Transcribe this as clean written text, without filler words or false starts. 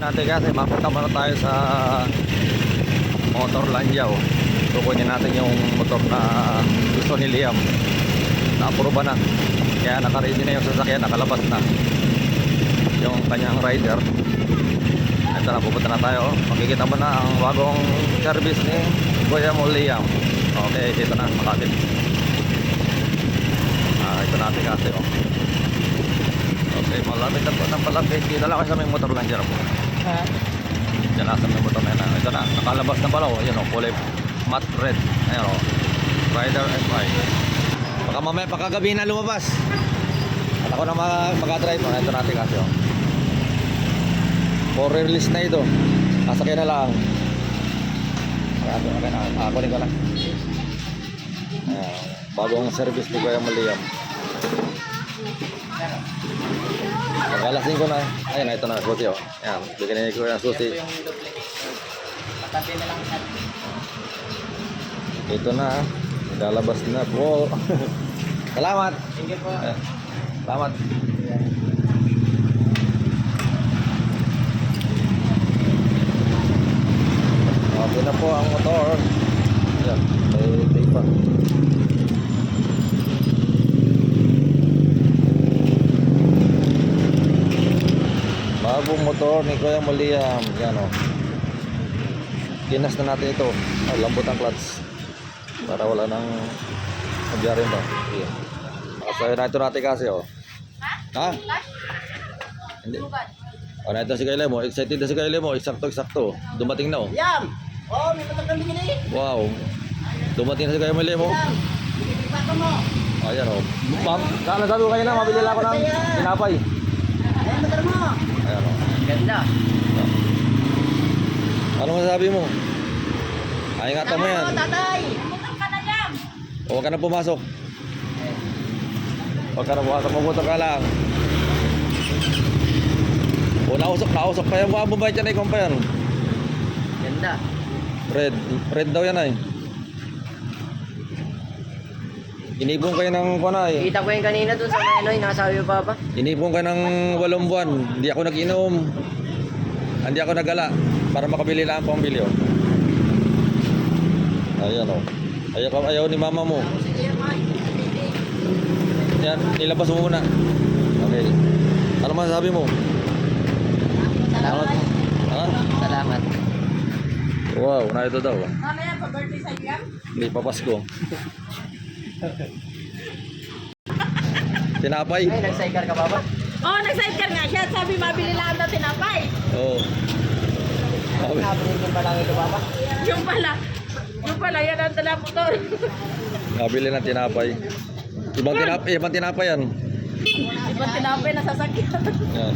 Natin kasi mapunta muna tayo sa Motorlandia. Kukunin natin yung motor na gusto ni Liam. Na-aproba na. Kaya naka-ready na yung sasakyan, nakalabas na yung kanyang rider. Ito na, pupunta na tayo. Makikita mo na ang bagong service ni Kuya mo Liam. Okay, dito na, makapit. Ito natin kasi okay, malapit na po ng palapit. Dito lang sa may Motorlandia po. Diyan nasa may motor na yan. Ito na, nakalabas na pala. Yan o, kulay matte red. Ayan o, Rider FI. Baka mamaya pagkagabi na lumabas. At ako na mag-drive. Ito natin kasi o. For release na ito. Kasakyan na lang. Okay na, kunin ko na. Bagong service ni Kuya Liam. Magalasin ko na. Ayun, ito na susi o. Ayan, bigyan ko yung susi. Ito na, lalabas na po. Salamat. Thank you po. Salamat. Okay na po ang motor. Ayan, may tape pa. Bagong motor ni Kuya Liam. Yan o. Kinas na natin ito. Lambot ang clutch para wala nang magyarin ba. Ayan. Nakasayo na ito natin kasi o. Ha? Hindi. Na ito si Kuya Liam o. Excited na si Kuya Liam o. Eksakto. Dumating na o. Liam! Oh, may matagkan din eh. Wow. Dumating na si Kuya Liam o. Ayan o. Ma'am, sabi ko kayo na. Mabili lang ako ng tinapay. Ayan, motor mo. Ayan o. Ganda. Ano masasabi mo? Ay, ingatan mo yan. Tatay! Huwag ka na pumasok. Huwag ka na pumasok. Mabuto ka lang. O, nausok pa yan. Baka bumbayad yan ay kung pa yan. Ganda. Red daw yan ay. Inibong kayo ng kuwan ay. Kita ko yung kanina doon sa Menoy. Nakasabi mo pa ba? Inibong kayo ng 8 buwan. Hindi ako nag-inom. Hindi ako nagala. Para makabili lang ang pambili o. Ayan o. Ayaw ni mama mo. Yan, nilabas mo muna. Okay. Ano masasabi mo? Salamat. Ha? Salamat. Wow, na ito daw. Mamaya pa birthday sa Liam? Hindi pa Pasko. Tinapay. Ay, nag-sidecar ka ba ba? Oo, nag-sidecar nga siya. Sabi mabili lang na tinapay. Oo. Nabili ko pa lang ito ba ba? Yung pala, yan ang dala motor. Nabili ng tinapay. Ibang tinapay yan. Ibang tinapay na sasakyan. Yan.